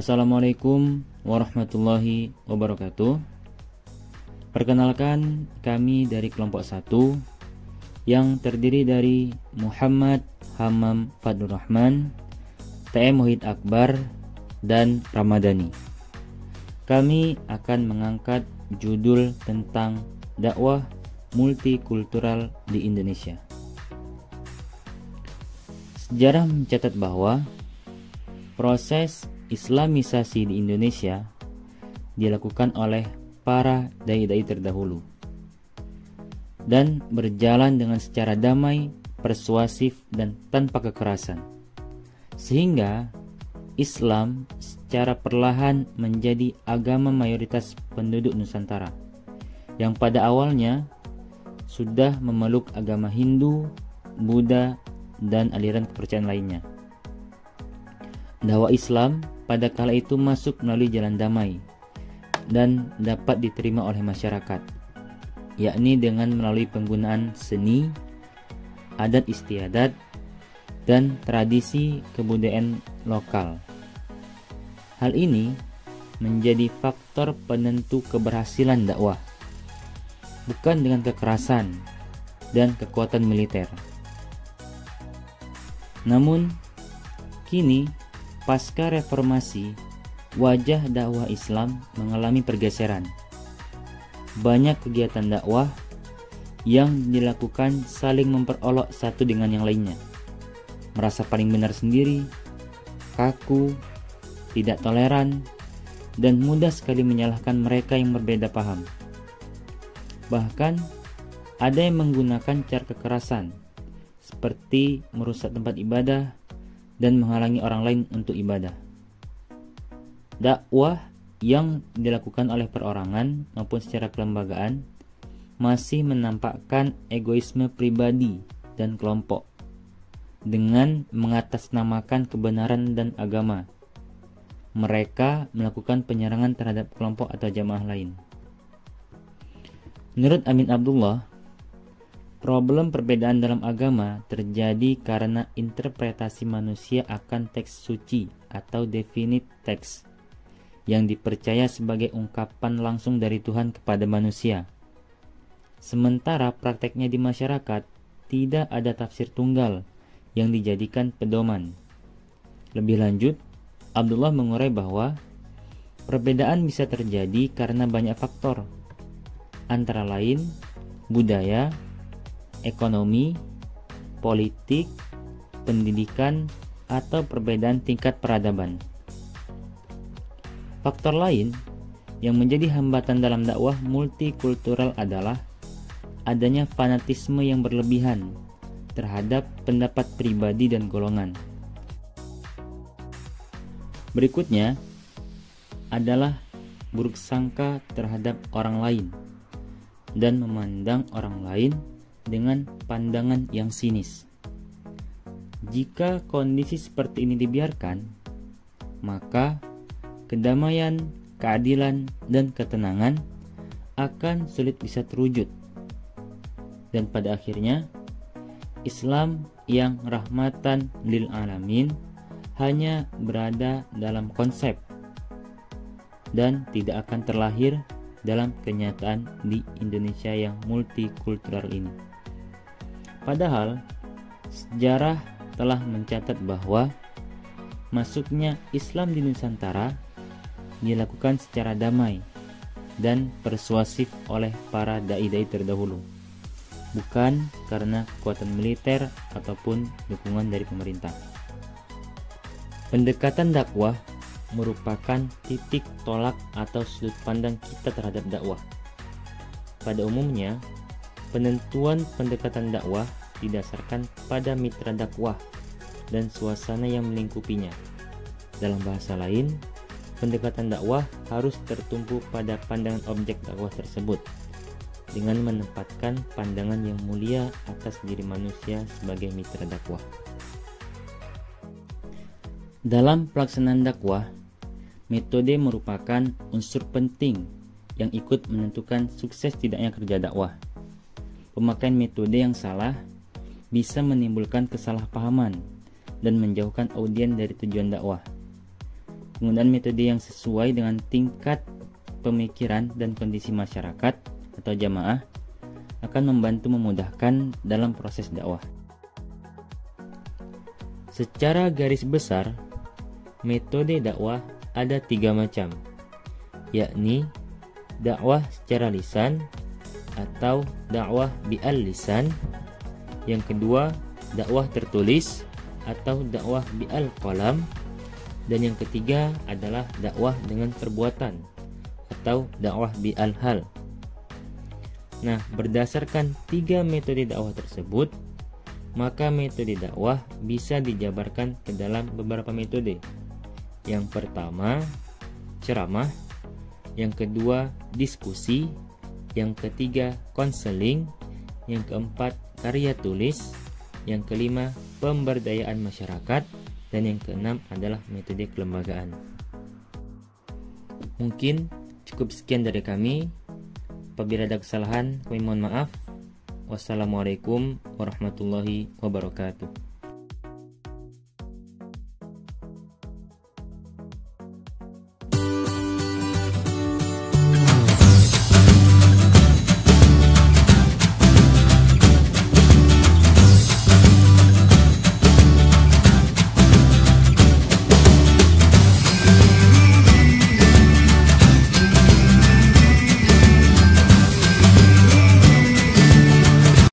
Assalamualaikum warahmatullahi wabarakatuh. Perkenalkan, kami dari kelompok 1 yang terdiri dari Muhammad Hammam Fadlur Rahman, TM Muhid Akbar, dan Ramadhani. Kami akan mengangkat judul tentang dakwah multikultural di Indonesia. Sejarah mencatat bahwa proses Islamisasi di Indonesia dilakukan oleh para dai-dai terdahulu dan berjalan dengan secara damai, persuasif, dan tanpa kekerasan, sehingga Islam secara perlahan menjadi agama mayoritas penduduk Nusantara yang pada awalnya sudah memeluk agama Hindu, Buddha, dan aliran kepercayaan lainnya. Dakwah Islam pada kala itu masuk melalui jalan damai dan dapat diterima oleh masyarakat, yakni dengan melalui penggunaan seni, adat istiadat, dan tradisi kebudayaan lokal. Hal ini menjadi faktor penentu keberhasilan dakwah, bukan dengan kekerasan dan kekuatan militer. Namun, kini pasca reformasi, wajah dakwah Islam mengalami pergeseran. Banyak kegiatan dakwah yang dilakukan saling memperolok satu dengan yang lainnya, merasa paling benar sendiri, kaku, tidak toleran, dan mudah sekali menyalahkan mereka yang berbeda paham. Bahkan, ada yang menggunakan cara kekerasan, seperti merusak tempat ibadah dan menghalangi orang lain untuk ibadah. Dakwah yang dilakukan oleh perorangan maupun secara kelembagaan masih menampakkan egoisme pribadi dan kelompok dengan mengatasnamakan kebenaran dan agama. Mereka melakukan penyerangan terhadap kelompok atau jamaah lain. Menurut Amin Abdullah, problem perbedaan dalam agama terjadi karena interpretasi manusia akan teks suci atau definite text yang dipercaya sebagai ungkapan langsung dari Tuhan kepada manusia. Sementara prakteknya di masyarakat tidak ada tafsir tunggal yang dijadikan pedoman. Lebih lanjut, Abdullah mengurai bahwa perbedaan bisa terjadi karena banyak faktor, antara lain budaya, ekonomi, politik, pendidikan, atau perbedaan tingkat peradaban. Faktor lain yang menjadi hambatan dalam dakwah multikultural adalah adanya fanatisme yang berlebihan terhadap pendapat pribadi dan golongan. Berikutnya adalah buruk sangka terhadap orang lain dan memandang orang lain dengan pandangan yang sinis. Jika kondisi seperti ini dibiarkan, maka kedamaian, keadilan, dan ketenangan akan sulit bisa terwujud. Dan pada akhirnya, Islam yang rahmatan lil alamin hanya berada dalam konsep dan tidak akan terlahir dalam kenyataan di Indonesia yang multikultural ini. Padahal, sejarah telah mencatat bahwa masuknya Islam di Nusantara dilakukan secara damai dan persuasif oleh para dai-dai terdahulu, bukan karena kekuatan militer ataupun dukungan dari pemerintah. Pendekatan dakwah merupakan titik tolak atau sudut pandang kita terhadap dakwah. Pada umumnya, penentuan pendekatan dakwah didasarkan pada mitra dakwah dan suasana yang melingkupinya. Dalam bahasa lain, pendekatan dakwah harus tertumpu pada pandangan objek dakwah tersebut dengan menempatkan pandangan yang mulia atas diri manusia sebagai mitra dakwah. Dalam pelaksanaan dakwah, metode merupakan unsur penting yang ikut menentukan sukses tidaknya kerja dakwah. Pemakaian metode yang salah bisa menimbulkan kesalahpahaman dan menjauhkan audien dari tujuan dakwah. penggunaan metode yang sesuai dengan tingkat pemikiran dan kondisi masyarakat atau jamaah akan membantu memudahkan dalam proses dakwah. Secara garis besar, metode dakwah ada 3 macam, yakni dakwah secara lisan atau dakwah bi'al lisan, yang kedua dakwah tertulis atau dakwah bi'al qalam, dan yang ketiga adalah dakwah dengan perbuatan atau dakwah bi'al hal. Nah, berdasarkan 3 metode dakwah tersebut, maka metode dakwah bisa dijabarkan ke dalam beberapa metode. Yang pertama, ceramah, yang kedua, diskusi, yang ketiga, konseling, yang keempat, karya tulis, yang kelima, pemberdayaan masyarakat, dan yang keenam adalah metode kelembagaan. Mungkin cukup sekian dari kami. Apabila ada kesalahan, kami mohon maaf. Wassalamualaikum warahmatullahi wabarakatuh.